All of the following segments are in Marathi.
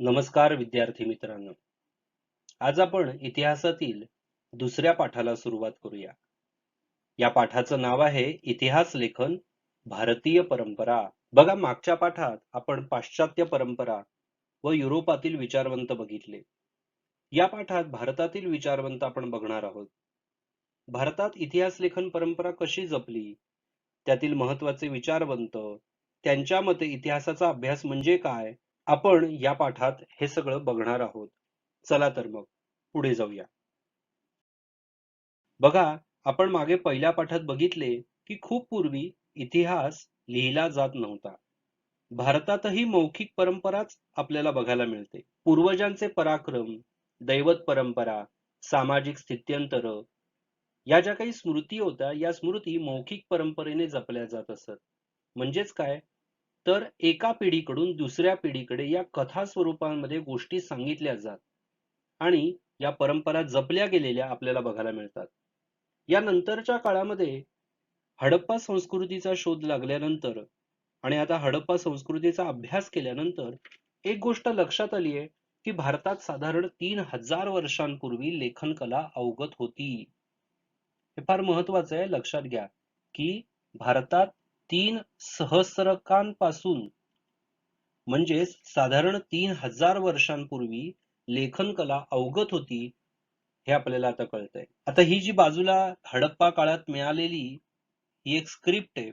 नमस्कार विद्यार्थी मित्रांनो. आज आपण इतिहासातील दुसऱ्या पाठाला सुरुवात करूया. या पाठाचं नाव आहे इतिहास लेखन भारतीय परंपरा. बघा, मागच्या पाठात आपण पाश्चात्य परंपरा व युरोपातील विचारवंत बघितले. या पाठात भारतातील विचारवंत आपण बघणार आहोत. भारतात इतिहास लेखन परंपरा कशी जपली, त्यातील महत्त्वाचे विचारवंत, त्यांच्या मते इतिहासाचा अभ्यास म्हणजे काय, आपण या पाठात हे सगळं बघणार आहोत. चला तर मग पुढे जाऊया. बघा, आपण मागे पहिल्या पाठात बघितले की खूप पूर्वी इतिहास लिहिला जात नव्हता. भारतातही मौखिक परंपराच आपल्याला बघायला मिळते. पूर्वजांचे पराक्रम, दैवत परंपरा, सामाजिक स्थित्यंतर, या ज्या काही स्मृती होत्या, या स्मृती मौखिक परंपरेने जपल्या जात असत. म्हणजेच काय, तर एका पिढीकडून दुसऱ्या पिढीकडे या कथा स्वरूपांमध्ये गोष्टी सांगितल्या जात आणि या परंपरा जपल्या गेलेल्या आपल्याला बघायला मिळतात. या नंतरच्या काळामध्ये हडप्पा संस्कृतीचा शोध लागल्यानंतर आणि आता हडप्पा संस्कृतीचा अभ्यास केल्यानंतर एक गोष्ट लक्षात आली आहे की भारतात साधारण 3000 वर्षांपूर्वी लेखन कला अवगत होती. हे फार महत्वाचं आहे, लक्षात घ्या की भारतात 3 सहस्रकांपासून म्हणजे साधारण 3000 वर्षांपूर्वी लेखन कला अवगत होती, हे आपल्याला आता कळतंय. आता ही जी बाजूला हडप्पा काळात मिळालेली ही एक स्क्रिप्ट आहे,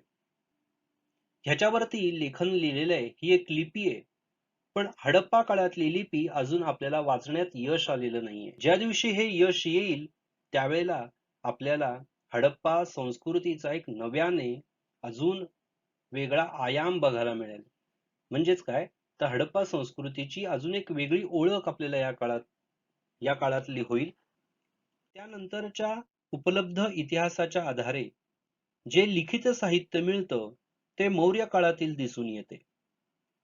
ह्याच्यावरती लेखन लिहिलेलं आहे, ही एक लिपी आहे. पण हडप्पा काळातली लिपी अजून आपल्याला वाचण्यात यश आलेलं नाहीये. ज्या दिवशी हे यश येईल त्यावेळेला आपल्याला हडप्पा संस्कृतीचा एक नव्याने अजून वेगळा आयाम बघायला मिळेल. म्हणजेच काय, तर हडप्पा संस्कृतीची अजून एक वेगळी ओळख आपल्याला या काळातली होईल. त्यानंतरच्या उपलब्ध इतिहासाच्या आधारे जे लिखित साहित्य मिळतं ते मौर्य काळातील दिसून येते.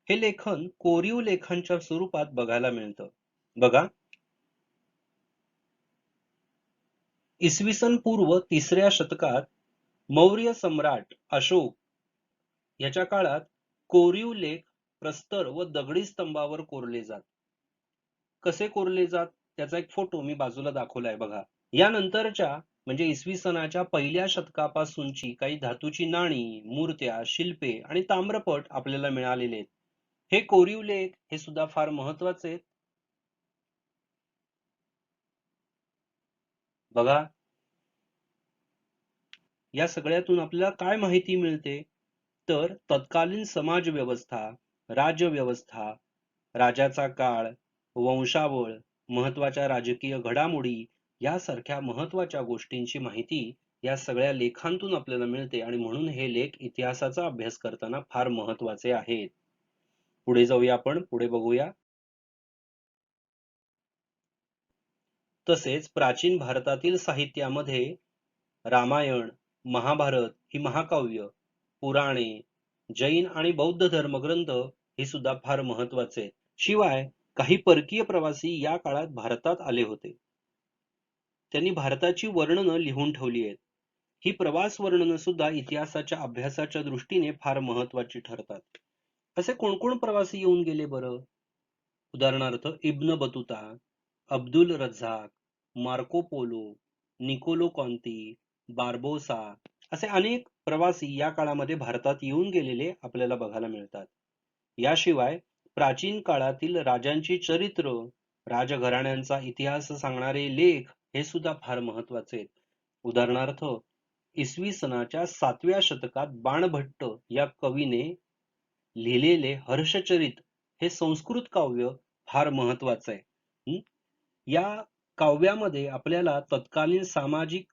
हे लेखन कोरीव लेखांच्या स्वरूपात बघायला मिळतं. बघा, इसवी सन पूर्व 3ऱ्या शतकात मौर्य सम्राट अशोक याच्या काळात कोरीव लेख प्रस्तर व दगडी स्तंभावर कोरले जात. कसे कोरले जात, त्याचा एक फोटो मी बाजूला दाखवलाय बघा. यानंतरच्या म्हणजे इसवी सनाच्या पहिल्या शतकापासूनची काही धातूची नाणी, मूर्त्या, शिल्पे आणि ताम्रपट आपल्याला मिळालेले आहेत. हे कोरीव लेख हे सुद्धा फार महत्वाचे आहेत. बघा, या सगळ्यातून आपल्याला काय माहिती मिळते, तर तत्कालीन समाज व्यवस्था, राज्य व्यवस्था, राजाचा काळ, वंशावळ, महत्वाच्या राजकीय घडामोडी यासारख्या महत्वाच्या गोष्टींची माहिती या सगळ्या लेखांतून आपल्याला मिळते आणि म्हणून हे लेख इतिहासाचा अभ्यास करताना फार महत्वाचे आहेत. पुढे जाऊया, आपण पुढे बघूया. तसेच प्राचीन भारतातील साहित्यामध्ये रामायण, महाभारत ही महाकाव्य, पुराणे, जैन आणि बौद्ध धर्मग्रंथ हे सुद्धा फार महत्वाचे आहेत. शिवाय काही परकीय प्रवासी या काळात भारतात आले होते. त्यांनी भारताची वर्णनं लिहून ठेवली आहेत. ही प्रवास वर्णनं सुद्धा इतिहासाच्या अभ्यासाच्या दृष्टीने फार महत्वाची ठरतात. असे कोण कोण प्रवासी येऊन गेले बरं? उदाहरणार्थ Ibn Battuta, Abdul Razzaq, Marco Polo, Niccolo Conti, Barbosa असे अनेक प्रवासी या काळामध्ये भारतात येऊन गेलेले आपल्याला बघायला मिळतात. याशिवाय प्राचीन काळातील राजांची चरित्र, राजघराण्यांचा इतिहास सांगणारे लेख हे सुद्धा फार महत्वाचे आहेत. उदाहरणार्थ इसवी सनाच्या 7व्या शतकात बाणभट्ट या कवीने लिहिलेले हर्षचरित हे संस्कृत काव्य फार महत्वाचं आहे. या काव्यामध्ये आपल्याला तत्कालीन सामाजिक,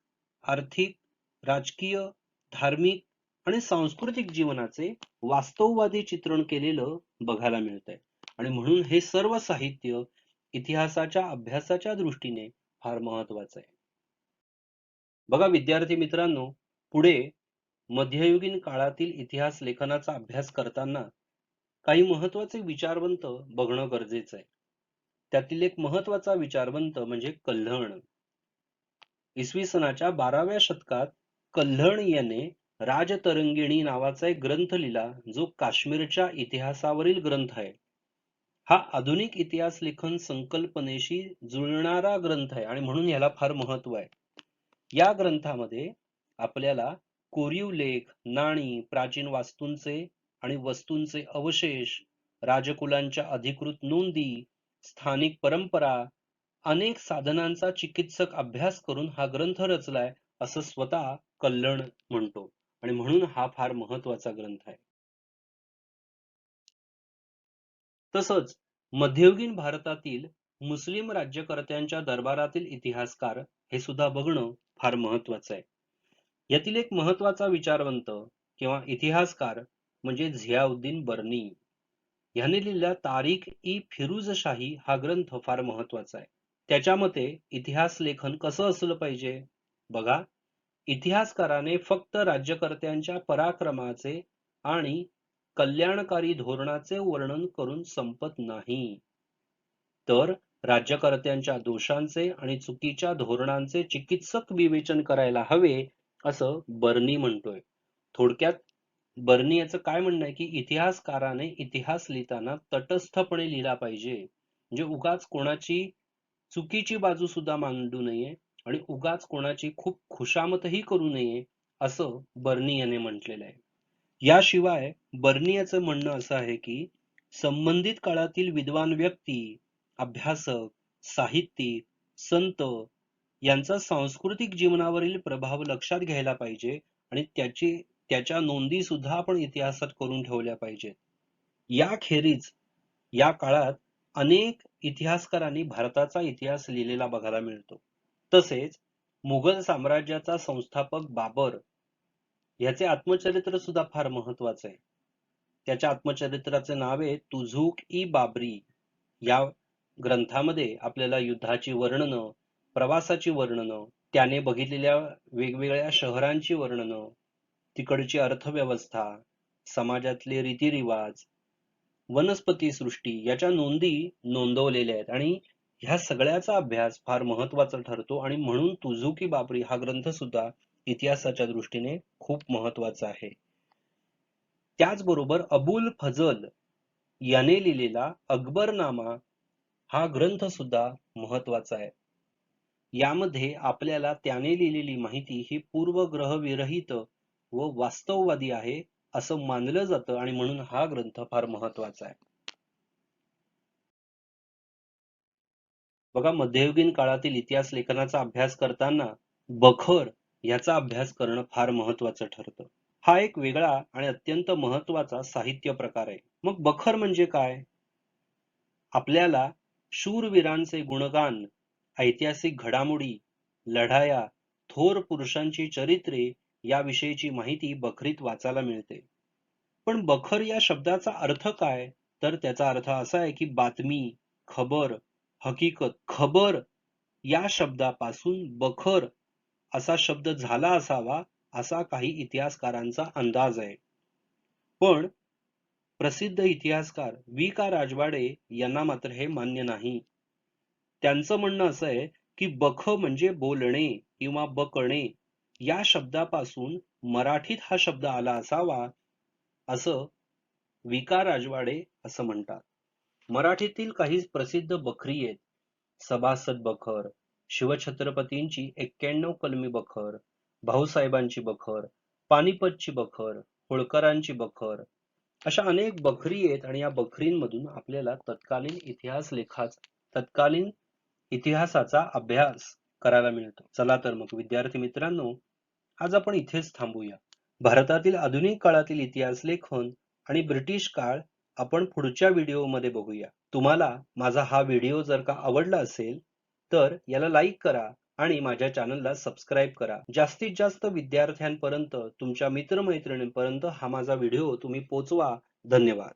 आर्थिक, राजकीय, धार्मिक आणि सांस्कृतिक जीवनाचे वास्तववादी चित्रण केलेलं बघायला मिळतंय आणि म्हणून हे सर्व साहित्य इतिहासाच्या अभ्यासाच्या दृष्टीने फार महत्वाचं आहे. बघा विद्यार्थी मित्रांनो, पुढे मध्ययुगीन काळातील इतिहास लेखनाचा अभ्यास करताना काही महत्वाचे विचारवंत बघणं गरजेचं आहे. त्यातील एक महत्वाचा विचारवंत म्हणजे कल्हण. इसवी सनाच्या 12व्या शतकात कल्हण याने राजतरंगिणी नावाचा एक ग्रंथ लिहिला, जो काश्मीरच्या इतिहासावरील ग्रंथ आहे. हा आधुनिक इतिहास लेखन संकल्पनेशी जुळणारा ग्रंथ आहे आणि म्हणून याला फार महत्व आहे. या ग्रंथामध्ये आपल्याला कोरीव लेख, नाणी, प्राचीन वास्तूंचे आणि वस्तूंचे अवशेष, राजकुलांच्या अधिकृत नोंदी, स्थानिक परंपरा, अनेक साधनांचा चिकित्सक अभ्यास करून हा ग्रंथ रचलाय असं स्वतः कल्हण म्हणतो आणि म्हणून हा फार महत्वाचा ग्रंथ आहे. तसंच मध्ययुगीन भारतातील मुस्लिम राज्यकर्त्यांच्या दरबारातील इतिहासकार हे सुद्धा बघणं फार महत्वाचं आहे. यातील एक महत्वाचा विचारवंत किंवा इतिहासकार म्हणजे झियाउद्दीन बर्नी. ह्याने लिहिलेला तारीख ई फिरुजशाही हा ग्रंथ फार महत्वाचा आहे. त्याच्या मते इतिहास लेखन कसं असलं पाहिजे? बघा, इतिहासकाराने फक्त राज्यकर्त्यांच्या पराक्रमाचे आणि कल्याणकारी धोरणाचे वर्णन करून संपत नाही, तर राज्यकर्त्यांच्या दोषांचे आणि चुकीच्या धोरणांचे चिकित्सक विवेचन करायला हवे, असं बर्नी म्हणतोय. थोडक्यात बर्नी याचं काय म्हणणं आहे की इतिहासकाराने इतिहास लिहिताना तटस्थपणे लिहिला पाहिजे, म्हणजे उगाच कोणाची चुकीची बाजू सुद्धा मांडू नये आणि उगाच कोणाची खूप खुशामतही करू नये, असं बर्नी याने म्हटलेलं आहे. याशिवाय बर्नी याचं म्हणणं असं आहे की संबंधित काळातील विद्वान व्यक्ती, अभ्यासक, साहित्यिक, संत यांचा सांस्कृतिक जीवनावरील प्रभाव लक्षात घ्यायला पाहिजे आणि त्याच्या नोंदी सुद्धा आपण इतिहासात करून ठेवल्या पाहिजेत. याखेरीज या काळात अनेक इतिहासकारांनी भारताचा इतिहास लिहिलेला बघायला मिळतो. तसेच मुघल साम्राज्याचा संस्थापक बाबर याचे आत्मचरित्र सुद्धा फार महत्वाचं आहे. त्याच्या आत्मचरित्राचे नाव आहे तुझुक ई बाबरी. या ग्रंथामध्ये आपल्याला युद्धाची वर्णनं, प्रवासाची वर्णनं, त्याने बघितलेल्या वेगवेगळ्या शहरांची वर्णनं, तिकडची अर्थव्यवस्था, समाजातले रीतिरिवाज, वनस्पती सृष्टी याच्या नोंदी नोंदवलेल्या आहेत आणि ह्या सगळ्याचा अभ्यास फार महत्वाचा ठरतो आणि म्हणून तुझुकी बाबरी हा ग्रंथ सुद्धा इतिहासाच्या दृष्टीने खूप महत्वाचा आहे. त्याचबरोबर अबुल फजल याने लिहिलेला अकबरनामा हा ग्रंथ सुद्धा महत्वाचा आहे. यामध्ये आपल्याला त्याने लिहिलेली माहिती ही पूर्वग्रह विरहित व वास्तववादी आहे असं मानलं जातं आणि म्हणून हा ग्रंथ फार महत्वाचा आहे. बघा, मध्ययुगीन काळातील इतिहास लेखनाचा अभ्यास करताना बखर याचा अभ्यास करणं फार महत्वाचं ठरतं. हा एक वेगळा आणि अत्यंत महत्वाचा साहित्य प्रकार आहे. मग बखर म्हणजे काय? आपल्याला शूरवीरांचे गुणगान, ऐतिहासिक घडामोडी, लढाया, थोर पुरुषांची चरित्रे याविषयीची माहिती बखरीत वाचायला मिळते. पण बखर या शब्दाचा अर्थ काय? तर त्याचा अर्थ असा आहे की बातमी, खबर, हकीकत. खबर या शब्दापासून बखर असा शब्द झाला असावा असा काही इतिहासकारांचा अंदाज आहे. पण प्रसिद्ध इतिहासकार वी. राजवाडे यांना मात्र हे मान्य नाही. त्यांचं म्हणणं असं आहे की बख म्हणजे बोलणे किंवा बकणे या शब्दापासून मराठीत हा शब्द आला असावा असं वी. राजवाडे असं म्हणतात. मराठीतील काही प्रसिद्ध बखरी आहेत. सभासद बखर, शिवछत्रपतींची 91 कलमी बखर, भाऊसाहेबांची बखर, पानिपतची बखर, होळकरांची बखर, अशा अनेक बखरी आहेत आणि या बखरींमधून आपल्याला तत्कालीन इतिहासाचा अभ्यास करायला मिळतो. चला तर मग विद्यार्थी मित्रांनो, आज आपण इथेच थांबूया. भारतातील आधुनिक काळातील इतिहास लेखन आणि ब्रिटिश काळ आपण पुढच्या व्हिडिओमध्ये बघूया. तुम्हाला माझा हा व्हिडिओ जर का आवडला असेल तर याला लाईक करा आणि माझ्या चॅनलला सबस्क्राईब करा. जास्तीत जास्त विद्यार्थ्यांपर्यंत, तुमच्या मित्रमैत्रिणींपर्यंत हा माझा व्हिडिओ तुम्ही पोचवा. धन्यवाद.